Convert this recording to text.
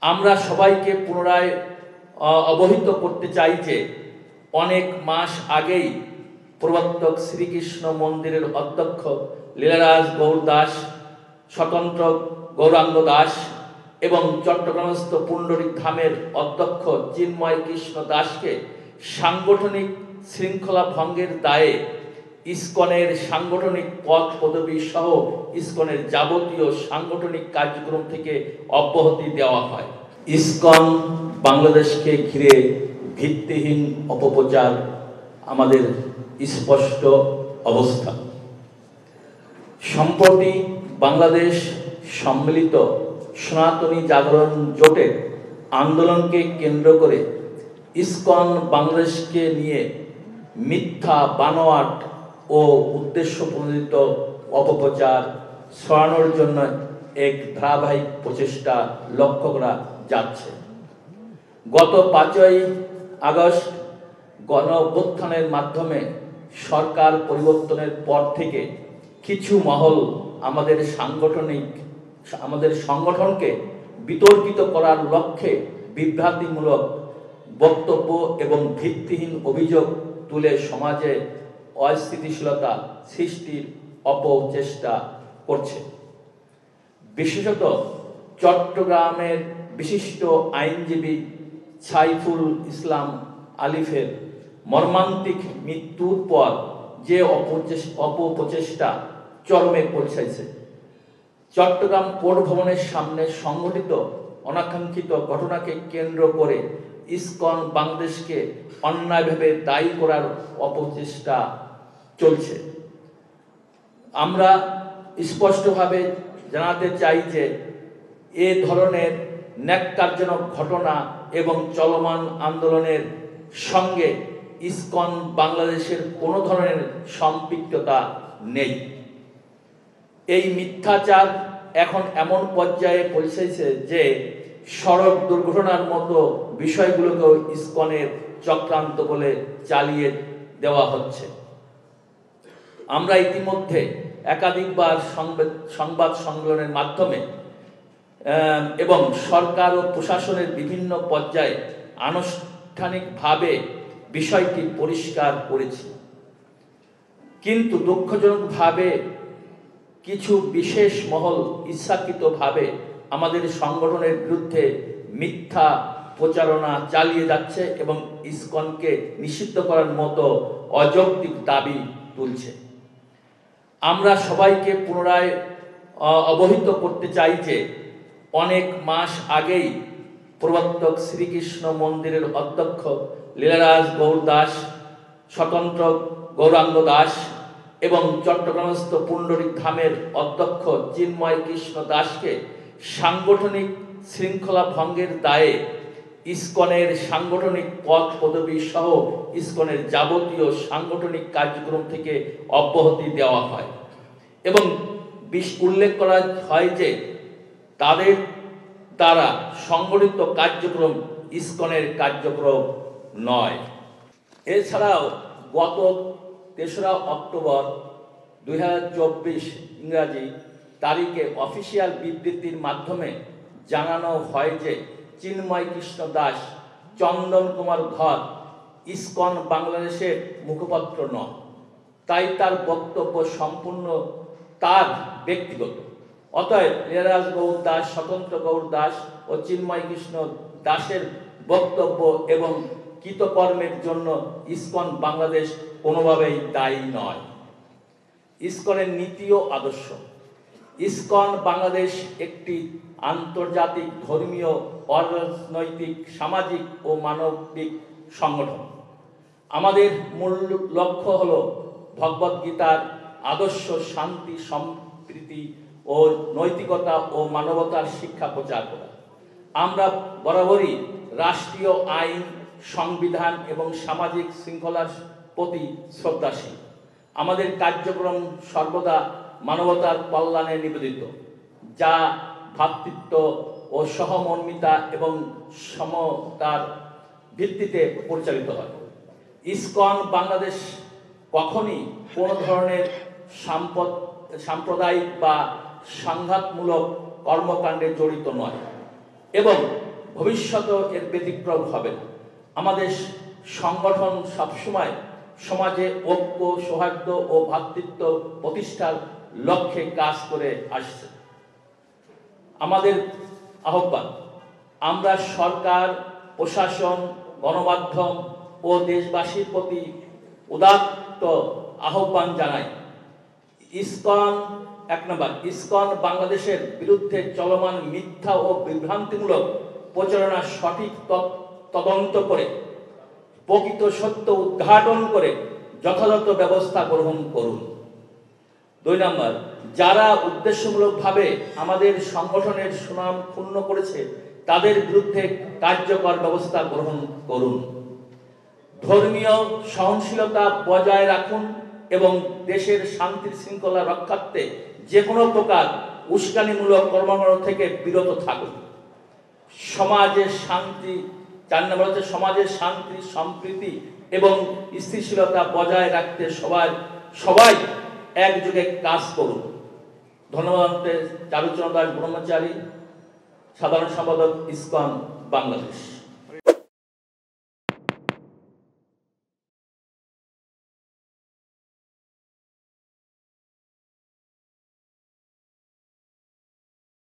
আমরা সবাইকে পুনরায় অবহিত করতে চাই যে অনেক মাস আগেই প্রবর্তক শ্রীকৃষ্ণ মন্দিরের অধ্যক্ষ লীলারাজ গৌর দাস, স্বতন্ত্র গৌরাঙ্গ দাস এবং চট্টগ্রামস্থ পুণ্ডরিক ধামের অধ্যক্ষ চিন্ময় কৃষ্ণ দাসকে সাংগঠনিক শৃঙ্খলা ভঙ্গের দায়ে ইসকনের সাংগঠনিক পদ পদবী সহ ইসকনের যাবতীয় সাংগঠনিক কার্যক্রম থেকে অব্যাহতি দেওয়া হয়। ইসকন বাংলাদেশকে ঘিরে ভিত্তিহীন অপপ্রচার আমাদের স্পষ্ট অবস্থা। সম্প্রতি বাংলাদেশ সম্মিলিত সনাতনী জাগরণ জোটের আন্দোলনকে কেন্দ্র করে ইসকন বাংলাদেশকে নিয়ে মিথ্যা বানোয়াট ও উদ্দেশ্য প্রণোদিত অপপ্রচার ছড়ানোর জন্য এক ধারাবাহিক প্রচেষ্টা লক্ষ্য করা যাচ্ছে। গত 5ই আগস্ট গণঅভ্যুত্থানের মাধ্যমে সরকার পরিবর্তনের পর থেকে কিছু মহল আমাদের সংগঠনকে বিতর্কিত করার লক্ষ্যে বিভ্রান্তিমূলক বক্তব্য এবং ভিত্তিহীন অভিযোগ তুলে সমাজে অস্থিতিশীলতা সৃষ্টির অপচেষ্টা করছে। বিশেষত চট্টগ্রামের বিশিষ্ট আইনজীবী সাইফুল ইসলাম আলিফের মর্মান্তিক মৃত্যুর পর যে অপপ্রচেষ্টা চরমে পৌঁছেছে। চট্টগ্রাম পোর্ট ভবনের সামনে সংঘটিত অনাকাঙ্ক্ষিত ঘটনাকে কেন্দ্র করে ইসকন বাংলাদেশকে অন্যায়ভাবে দায়ী করার অপচেষ্টা চলছে। আমরা স্পষ্টভাবে জানাতে চাই যে এ ধরনের ন্যাক্কারজনক ঘটনা এবং চলমান আন্দোলনের সঙ্গে ইসকন বাংলাদেশের কোনো ধরনের সম্পৃক্ততা নেই। এই মিথ্যাচার এখন এমন পর্যায়ে পৌঁছেছে যে সড়ক দুর্ঘটনার মতো বিষয়গুলোকেও ইসকনের চক্রান্ত বলে চালিয়ে দেওয়া হচ্ছে। আমরা ইতিমধ্যে একাধিকবার সংবাদ সম্মেলনের মাধ্যমে এবং সরকার ও প্রশাসনের বিভিন্ন পর্যায়ে আনুষ্ঠানিকভাবে বিষয়টি পরিষ্কার করেছি, কিন্তু দুঃখজনকভাবে কিছু বিশেষ মহল ইচ্ছাকৃতভাবে আমাদের সংগঠনের বিরুদ্ধে মিথ্যা প্রচারণা চালিয়ে যাচ্ছে এবং ইসকনকে নিষিদ্ধ করার মতো অযৌক্তিক দাবি তুলছে। আমরা সবাইকে পুনরায় অবহিত করতে চাই যে অনেক মাস আগেই প্রবর্তক শ্রীকৃষ্ণ মন্দিরের অধ্যক্ষ লীলারাজ গৌর দাস, স্বতন্ত্র গৌরাঙ্গ দাস এবং চট্টগ্রামস্থ পুণ্ডরিক ধামের অধ্যক্ষ চিন্ময় কৃষ্ণ দাসকে সাংগঠনিক শৃঙ্খলা ভঙ্গের দায়ে ইসকনের সাংগঠনিক পদ পদবী সহ ইসকনের যাবতীয় সাংগঠনিক কার্যক্রম থেকে অব্যাহতি দেওয়া হয় এবং উল্লেখ করা হয় যে তাদের দ্বারা সংগঠিত কার্যক্রম ইসকনের কার্যক্রম নয়। এছাড়াও গত 3রা অক্টোবর 2024 ইংরাজি তারিখে অফিসিয়াল বিবৃতির মাধ্যমে জানানো হয় যে চিন্ময় কৃষ্ণ দাস, চন্দন কুমার ধর ইসকন বাংলাদেশের মুখপাত্র নন, তাই তার বক্তব্য সম্পূর্ণ তার ব্যক্তিগত। অতএব লীলারাজ গৌর দাস, স্বতন্ত্র গৌর দাস ও চিন্ময় কৃষ্ণ দাসের বক্তব্য এবং কৃতকর্মের জন্য ইসকন বাংলাদেশ কোনোভাবেই দায়ী নয়। ইসকনের নীতি ও আদর্শ। ইসকন বাংলাদেশ একটি আন্তর্জাতিক ধর্মীয়, অরাজনৈতিক, সামাজিক ও মানবিক সংগঠন। আমাদের মূল লক্ষ্য হল ভগবদ্গীতার আদর্শ, শান্তি, সম্প্রীতি ও নৈতিকতা ও মানবতার শিক্ষা প্রচার করা। আমরা বরাবরই রাষ্ট্রীয় আইন, সংবিধান এবং সামাজিক শৃঙ্খলার প্রতি শ্রদ্ধাশীল। আমাদের কার্যক্রম সর্বদা মানবতার কল্যাণে নিবেদিত, যা ভ্রাতৃত্ব ও সহমর্মিতা এবং সমতার ভিত্তিতে পরিচালিত হয়। ইসকন বাংলাদেশ কখনই কোনো ধরনের সাম্প্রদায়িক বা সংঘাতমূলক কর্মকাণ্ডে জড়িত নয় এবং ভবিষ্যতেও এর ব্যতিক্রম হবে না। আমাদের সংগঠন সবসময় সমাজে ঐক্য, সৌহার্দ্য ও ভ্রাতৃত্ব প্রতিষ্ঠার লক্ষ্যে কাজ করে আসছে। আমাদের আহ্বান, আমরা সরকার, প্রশাসন, গণমাধ্যম ও দেশবাসীর প্রতি উদাত্ত আহ্বান জানাই, ইসকন 1 নম্বর, ইসকন বাংলাদেশের বিরুদ্ধে চলমান মিথ্যা ও বিভ্রান্তিমূলক প্রচারণার সঠিক তদন্ত করে প্রকৃত সত্য উদ্ঘাটন করে যথাযথ ব্যবস্থা গ্রহণ করুন। 2 নম্বর, যারা উদ্দেশ্যমূলকভাবে আমাদের সংগঠনের সুনাম ক্ষুণ্ণ করেছে তাদের বিরুদ্ধে কার্যকর ব্যবস্থা গ্রহণ করুন। ধর্মীয় সহনশীলতা বজায় রাখুন এবং দেশের শান্তি শৃঙ্খলা রক্ষার্থে যে কোনো প্রকার উস্কানিমূলক কর্মকাণ্ড থেকে বিরত থাকুন। সমাজের শান্তি, 4 নম্বর হচ্ছে সমাজের শান্তি, সম্প্রীতি এবং স্থিতিশীলতা বজায় রাখতে সবাই একযোগে কাজ করুন। ধন্যবাদ। চারুচরণ দাস ব্রহ্মচারী, সাধারণ সম্পাদক, ইসকন বাংলাদেশ।